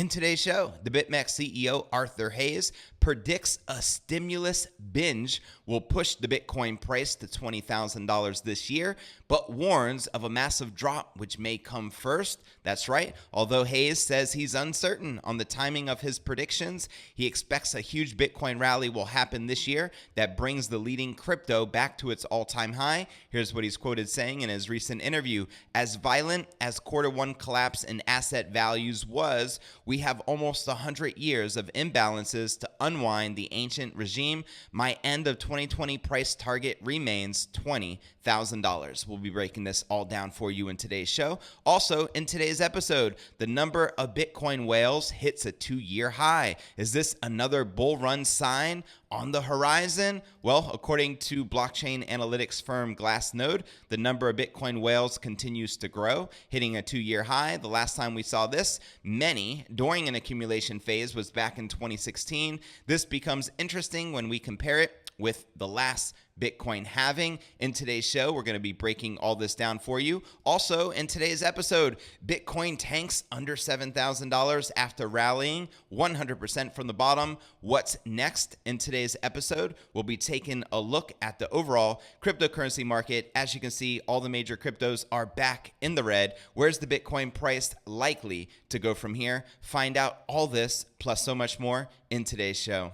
In today's show, the BitMEX CEO Arthur Hayes predicts a stimulus binge will push the Bitcoin price to $20,000 this year, but warns of a massive drop which may come first. That's right. Although Hayes says he's uncertain on the timing of his predictions, he expects a huge Bitcoin rally will happen this year that brings the leading crypto back to its all-time high. Here's what he's quoted saying in his recent interview. As violent as Q1 collapse in asset values was, we have almost 100 years of imbalances to unwind the ancient regime. My end of 2020 price target remains $20,000. We'll be breaking this all down for you in today's show. Also, in today's episode, the number of Bitcoin whales hits a 2-year high. Is this another bull run sign on the horizon? Well, according to blockchain analytics firm Glassnode, the number of Bitcoin whales continues to grow, hitting a 2-year high. The last time we saw this, many during an accumulation phase, was back in 2016. This becomes interesting when we compare it with the last Bitcoin halving. In today's show, we're going to be breaking all this down for you. Also, in today's episode, Bitcoin tanks under $7,000 after rallying 100% from the bottom. What's next? In today's episode, we'll be taking a look at the overall cryptocurrency market. As you can see, all the major cryptos are back in the red. Where's the Bitcoin price likely to go from here? Find out all this plus so much more in today's show.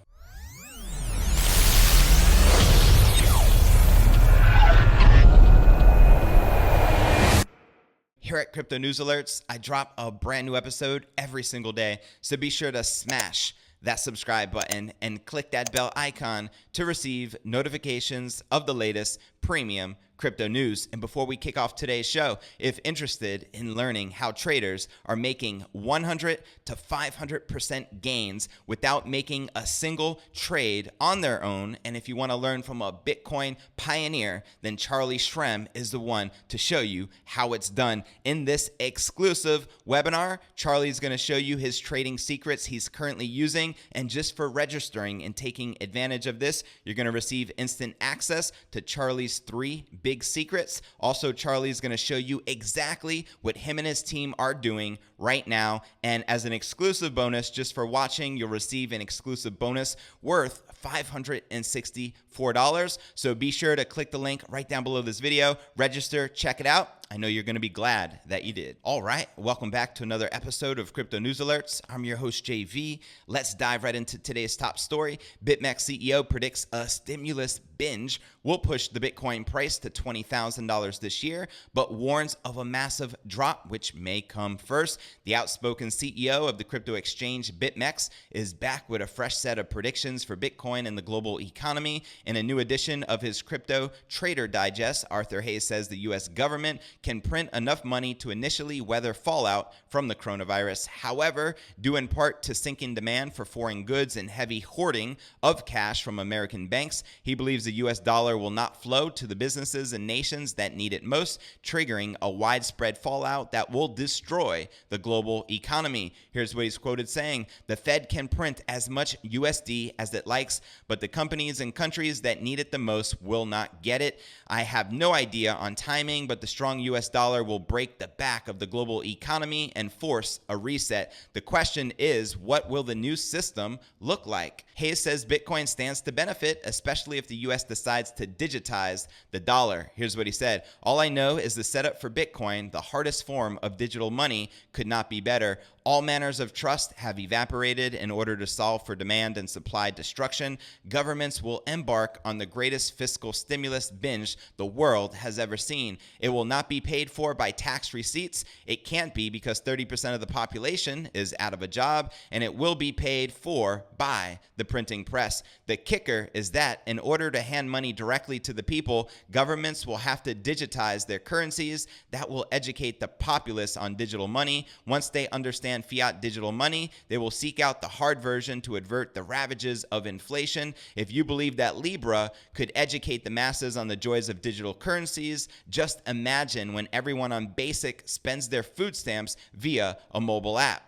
Here at Crypto News Alerts, I drop a brand new episode every single day, so be sure to smash that subscribe button and click that bell icon to receive notifications of the latest premium crypto news. And before we kick off today's show, if interested in learning how traders are making 100 to 500% gains without making a single trade on their own, and if you want to learn from a Bitcoin pioneer, then Charlie Shrem is the one to show you how it's done. In this exclusive webinar, Charlie's going to show you his trading secrets he's currently using, and just for registering and taking advantage of this, you're going to receive instant access to Charlie's 3 big secrets. Also, Charlie's going to show you exactly what him and his team are doing right now. And as an exclusive bonus, just for watching, you'll receive an exclusive bonus worth $564. So be sure to click the link right down below this video, register, check it out. I know you're going to be glad that you did. All right, welcome back to another episode of Crypto News Alerts. I'm your host, JV. Let's dive right into today's top story. BitMEX CEO predicts a stimulus binge will push the Bitcoin price to $20,000 this year, but warns of a massive drop, which may come first. The outspoken CEO of the crypto exchange BitMEX is back with a fresh set of predictions for Bitcoin and the global economy. In a new edition of his Crypto Trader Digest, Arthur Hayes says the U.S. government can print enough money to initially weather fallout from the coronavirus. However, due in part to sinking demand for foreign goods and heavy hoarding of cash from American banks, he believes the U.S. dollar will not flow to the businesses and nations that need it most, triggering a widespread fallout that will destroy the global economy. Here's what he's quoted saying: "The Fed can print as much USD as it likes, but the companies and countries that need it the most will not get it. I have no idea on timing, but the strong U.S. dollar will break the back of the global economy and force a reset. The question is, what will the new system look like?" Hayes says Bitcoin stands to benefit, especially if the U.S. decides to digitize the dollar. Here's what he said: "All I know is the setup for Bitcoin, the hardest form of digital money, could not be better. All manners of trust have evaporated in order to solve for demand and supply destruction. Governments will embark on the greatest fiscal stimulus binge the world has ever seen. It will not be paid for by tax receipts. It can't be because 30% of the population is out of a job, and it will be paid for by the printing press. The kicker is that in order to hand money directly to the people, governments will have to digitize their currencies. That will educate the populace on digital money. Once they understand fiat digital money, they will seek out the hard version to avert the ravages of inflation. If you believe that Libra could educate the masses on the joys of digital currencies, just imagine when everyone on Basic spends their food stamps via a mobile app."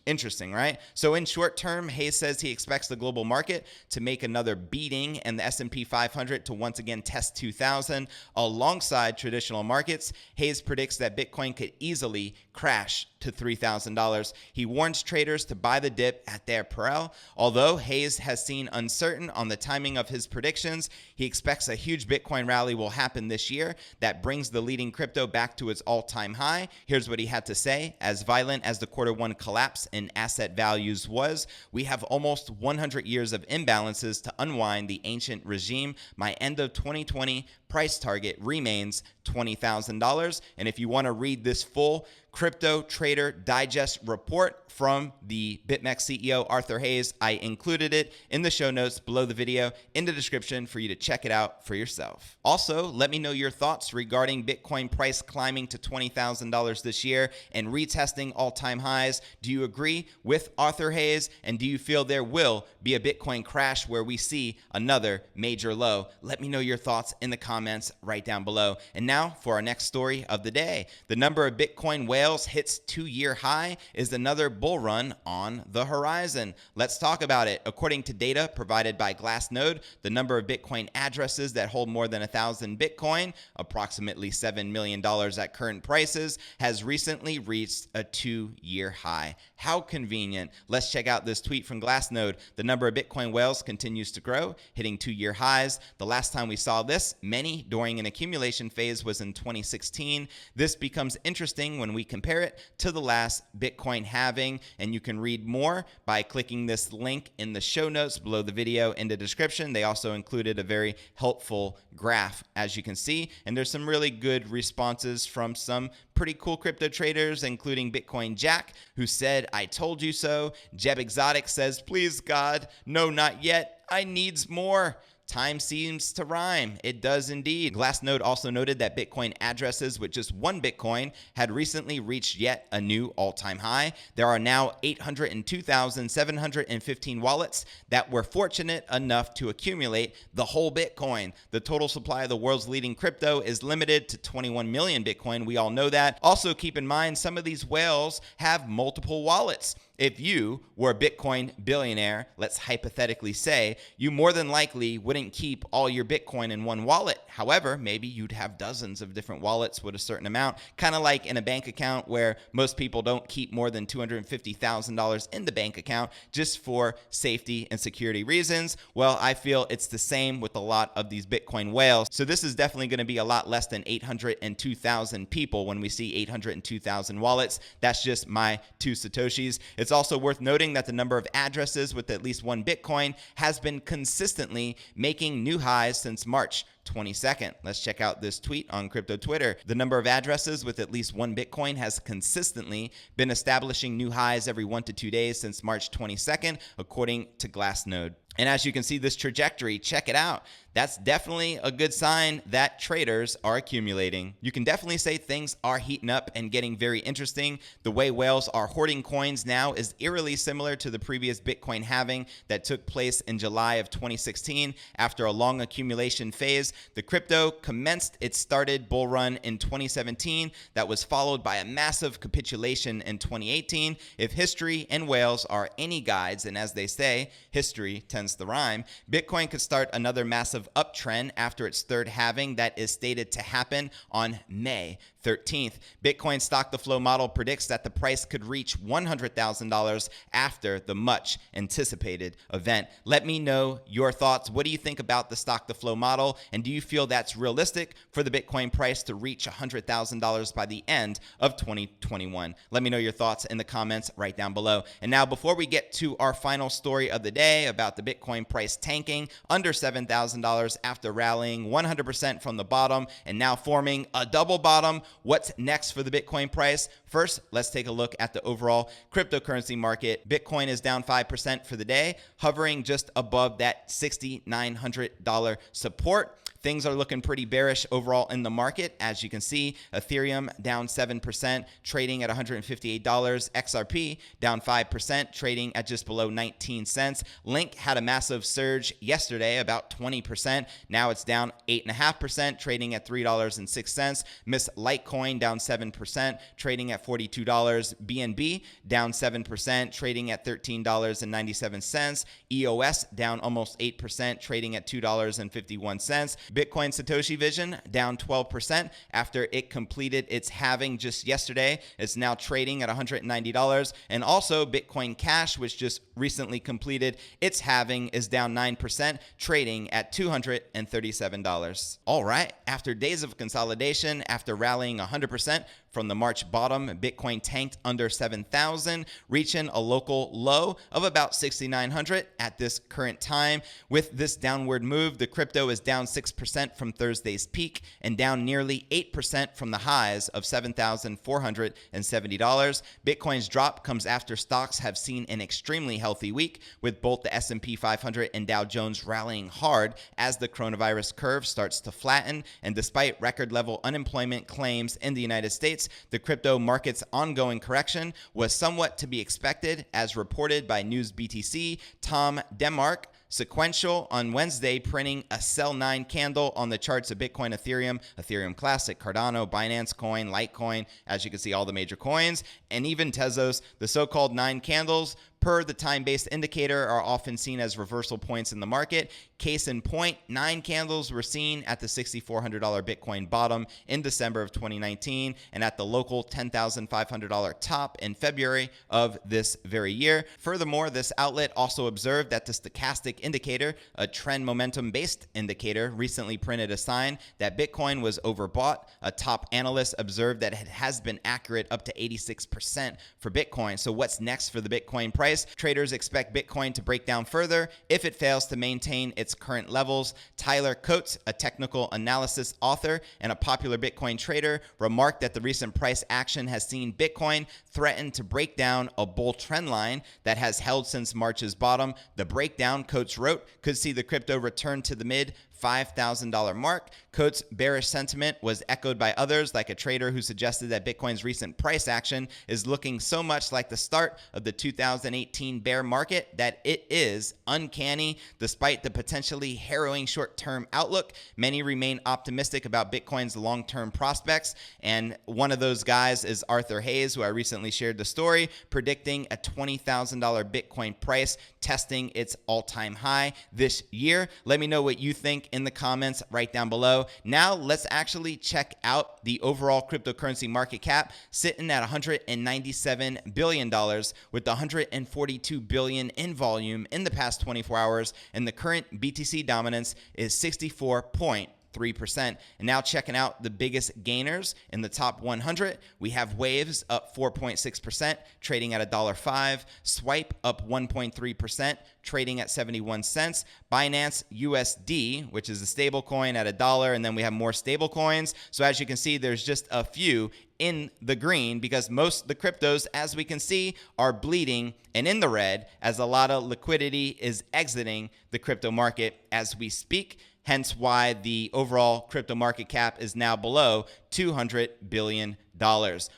Interesting, right? So in short term, Hayes says he expects the global market to make another beating and the S&P 500 to once again test 2,000. Alongside traditional markets, Hayes predicts that Bitcoin could easily crash to $3,000. He warns traders to buy the dip at their peril. Although Hayes has seen uncertain on the timing of his predictions, he expects a huge Bitcoin rally will happen this year that brings the leading crypto back to its all-time high. Here's what he had to say. As violent as the Q1 collapse in asset values was, we have almost 100 years of imbalances to unwind the ancient regime. My end of 2020 price target remains $20,000. And if you want to read this full Crypto Trader Digest report from the BitMEX CEO Arthur Hayes, I included it in the show notes below the video in the description for you to check it out for yourself. Also, let me know your thoughts regarding Bitcoin price climbing to $20,000 this year and retesting all-time highs. Do you agree with Arthur Hayes? And do you feel there will be a Bitcoin crash where we see another major low? Let me know your thoughts in the comments right down below. And now for our next story of the day. The number of Bitcoin whales hits 2-year high. Is another bull run on the horizon? Let's talk about it. According to data provided by Glassnode, the number of Bitcoin addresses that hold more than 1,000 Bitcoin, approximately $7 million at current prices, has recently reached a 2-year high. How convenient. Let's check out this tweet from Glassnode. The number of Bitcoin whales continues to grow, hitting 2-year highs. The last time we saw this, many during an accumulation phase, was in 2016. This becomes interesting when we compare it to the last Bitcoin halving, and you can read more by clicking this link in the show notes below the video in the description. They also included a very helpful graph, as you can see, and there's some really good responses from some pretty cool crypto traders, including Bitcoin Jack, who said, "I told you so." Jeb Exotic says, "Please God, no, not yet. I needs more." Time seems to rhyme. It does indeed. Glassnode also noted that Bitcoin addresses with just one Bitcoin had recently reached yet a new all-time high. There are now 802,715 wallets that were fortunate enough to accumulate the whole Bitcoin. The total supply of the world's leading crypto is limited to 21 million Bitcoin. We all know that. Also keep in mind, some of these whales have multiple wallets. If you were a Bitcoin billionaire, let's hypothetically say, you more than likely wouldn't keep all your Bitcoin in one wallet. However, maybe you'd have dozens of different wallets with a certain amount, kind of like in a bank account where most people don't keep more than $250,000 in the bank account just for safety and security reasons. Well, I feel it's the same with a lot of these Bitcoin whales. So this is definitely going to be a lot less than 802,000 people when we see 802,000 wallets. That's just my 2 Satoshis. It's also worth noting that the number of addresses with at least one Bitcoin has been consistently making new highs since March 22nd. Let's check out this tweet on crypto Twitter. The number of addresses with at least one Bitcoin has consistently been establishing new highs every 1 to 2 days since March 22nd, according to Glassnode. And as you can see this trajectory, check it out. That's definitely a good sign that traders are accumulating. You can definitely say things are heating up and getting very interesting. The way whales are hoarding coins now is eerily similar to the previous Bitcoin halving that took place in July of 2016. After a long accumulation phase, the crypto commenced its started bull run in 2017 that was followed by a massive capitulation in 2018. If history and whales are any guides, and as they say, history tends to rhyme, Bitcoin could start another massive uptrend after its third halving that is stated to happen on May 13th. Bitcoin stock to flow model predicts that the price could reach $100,000 after the much anticipated event. Let me know your thoughts. What do you think about the stock to flow model? And do you feel that's realistic for the Bitcoin price to reach $100,000 by the end of 2021? Let me know your thoughts in the comments right down below. And now, before we get to our final story of the day about the Bitcoin price tanking under $7,000 after rallying 100% from the bottom and now forming a double bottom, what's next for the Bitcoin price? First, let's take a look at the overall cryptocurrency market. Bitcoin is down 5% for the day, hovering just above that $6,900 support. Things are looking pretty bearish overall in the market. As you can see, Ethereum down 7%, trading at $158. XRP down 5%, trading at just below 19 cents. Link had a massive surge yesterday, about 20%. Now it's down 8.5%, trading at $3.06. Miss Litecoin down 7%, trading at at $42. BNB down 7%, trading at $13.97. EOS down almost 8%, trading at $2.51. Bitcoin Satoshi Vision down 12% after it completed its halving just yesterday. It's now trading at $190. And also Bitcoin Cash, which just recently completed its halving, is down 9%, trading at $237. All right, after days of consolidation, after rallying 100% from the March bottom, Bitcoin tanked under 7,000, reaching a local low of about 6,900 at this current time. With this downward move, the crypto is down 6% from Thursday's peak and down nearly 8% from the highs of $7,470. Bitcoin's drop comes after stocks have seen an extremely healthy week, with both the S&P 500 and Dow Jones rallying hard as the coronavirus curve starts to flatten. And despite record level unemployment claims in the United States, the crypto market's ongoing correction was somewhat to be expected, as reported by News BTC. Tom Denmark sequential on Wednesday, printing a sell 9 candle on the charts of Bitcoin, Ethereum Classic, Cardano, Binance Coin, Litecoin, as you can see, all the major coins, and even Tezos. The so-called 9 candles per the time-based indicator are often seen as reversal points in the market. Case in point, 9 candles were seen at the $6,400 Bitcoin bottom in December of 2019 and at the local $10,500 top in February of this very year. Furthermore, this outlet also observed that the stochastic indicator, a trend momentum-based indicator, recently printed a sign that Bitcoin was overbought. A top analyst observed that it has been accurate up to 86% for Bitcoin. So what's next for the Bitcoin price? Traders expect Bitcoin to break down further if it fails to maintain its current levels. Tyler Coates, a technical analysis author and a popular Bitcoin trader, remarked that the recent price action has seen Bitcoin threaten to break down a bull trend line that has held since March's bottom. The breakdown, Coates wrote, could see the crypto return to the mid $5,000 mark. Coates' bearish sentiment was echoed by others, like a trader who suggested that Bitcoin's recent price action is looking so much like the start of the 2018 bear market that it is uncanny. Despite the potentially harrowing short-term outlook, many remain optimistic about Bitcoin's long-term prospects, and one of those guys is Arthur Hayes, who I recently shared the story, predicting a $20,000 Bitcoin price testing its all-time high this year. Let me know what you think in the comments right down below. Now let's actually check out the overall cryptocurrency market cap, sitting at $197 billion with $142 billion in volume in the past 24 hours, and the current BTC dominance is 64.3%. And now checking out the biggest gainers in the top 100, we have Waves up 4.6%, trading at $1.05. Swipe up 1.3%, trading at 71 cents. Binance USD, which is a stable coin, at $1, and then we have more stable coins. So as you can see, there's just a few in the green because most of the cryptos, as we can see, are bleeding and in the red, as a lot of liquidity is exiting the crypto market as we speak. Hence why the overall crypto market cap is now below $200 billion.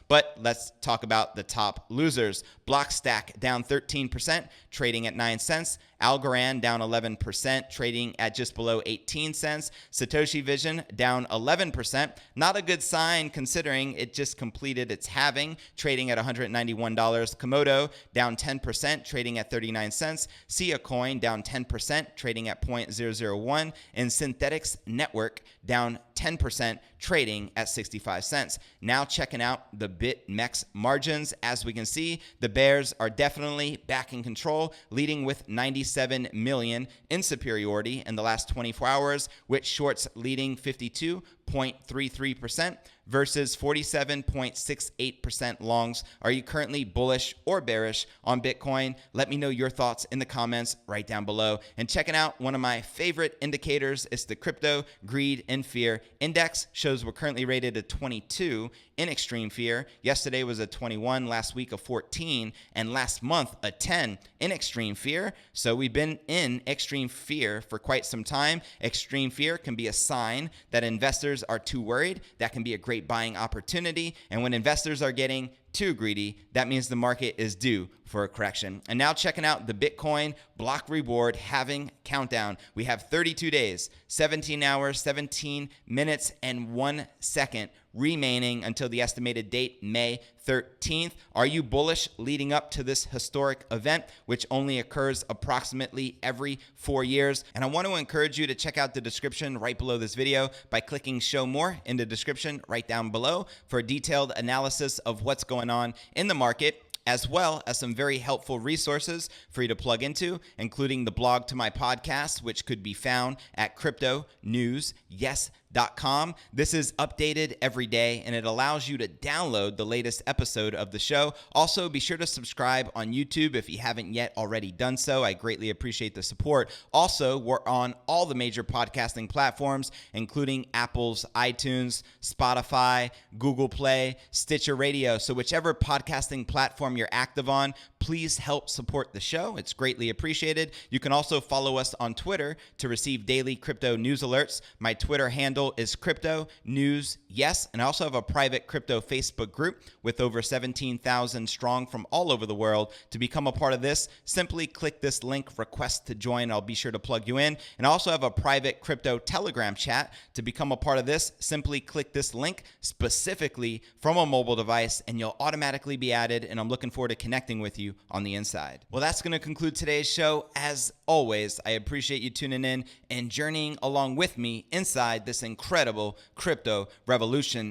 But let's talk about the top losers. Blockstack down 13%, trading at 9 cents. Algorand down 11%, trading at just below 18 cents. Satoshi Vision down 11%. Not a good sign considering it just completed its halving, trading at $191. Komodo down 10%, trading at 39 cents. Sia Coin down 10%, trading at 0.001. And Synthetics Network down 10%, trading at 65 cents. Now checking out the BitMEX margins. As we can see, the bears are definitely back in control, leading with 97 million in superiority in the last 24 hours, with shorts leading 52.33% versus 47.68% longs. Are you currently bullish or bearish on Bitcoin? Let me know your thoughts in the comments right down below. And checking out one of my favorite indicators is the Crypto Greed and Fear Index. Shows we're currently rated a 22 in extreme fear. Yesterday was a 21, last week a 14, and last month a 10 in extreme fear. So we've been in extreme fear for quite some time. Extreme fear can be a sign that investors are too worried. That can be a great buying opportunity. And when investors are getting too greedy, that means the market is due for a correction. And now checking out the Bitcoin block reward halving countdown. We have 32 days, 17 hours, 17 minutes, and 1 second remaining until the estimated date, May 13th. Are you bullish leading up to this historic event, which only occurs approximately every 4 years? And I want to encourage you to check out the description right below this video by clicking show more in the description right down below for a detailed analysis of what's going on in the market, as well as some very helpful resources for you to plug into, including the blog to my podcast, which could be found at cryptonewsyes.com. This is updated every day, and it allows you to download the latest episode of the show. Also, be sure to subscribe on YouTube if you haven't yet already done so. I greatly appreciate the support. Also, we're on all the major podcasting platforms, including Apple's iTunes, Spotify, Google Play, Stitcher Radio. So whichever podcasting platform you're active on, please help support the show. It's greatly appreciated. You can also follow us on Twitter to receive daily crypto news alerts. My Twitter handle is Crypto News Yes, and I also have a private crypto Facebook group with over 17,000 strong from all over the world. To become a part of this, simply click this link, request to join. I'll be sure to plug you in. And I also have a private crypto Telegram chat. To become a part of this, simply click this link specifically from a mobile device, and you'll automatically be added, and I'm looking forward to connecting with you on the inside. Well, that's going to conclude today's show. As always, I appreciate you tuning in and journeying along with me inside this incredible crypto revolution.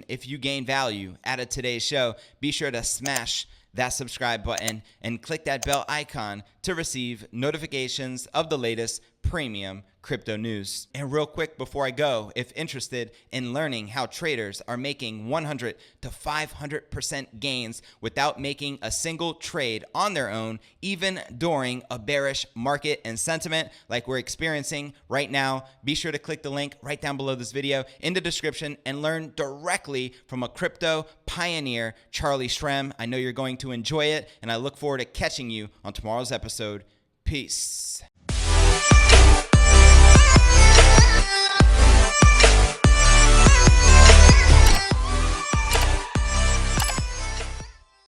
If you gain value out of today's show, be sure to smash that subscribe button and click that bell icon to receive notifications of the latest premium crypto news. And real quick before I go, if interested in learning how traders are making 100 to 500% gains without making a single trade on their own, even during a bearish market and sentiment like we're experiencing right now, be sure to click the link right down below this video in the description and learn directly from a crypto pioneer, Charlie Shrem. I know you're going to enjoy it, and I look forward to catching you on tomorrow's episode. Peace.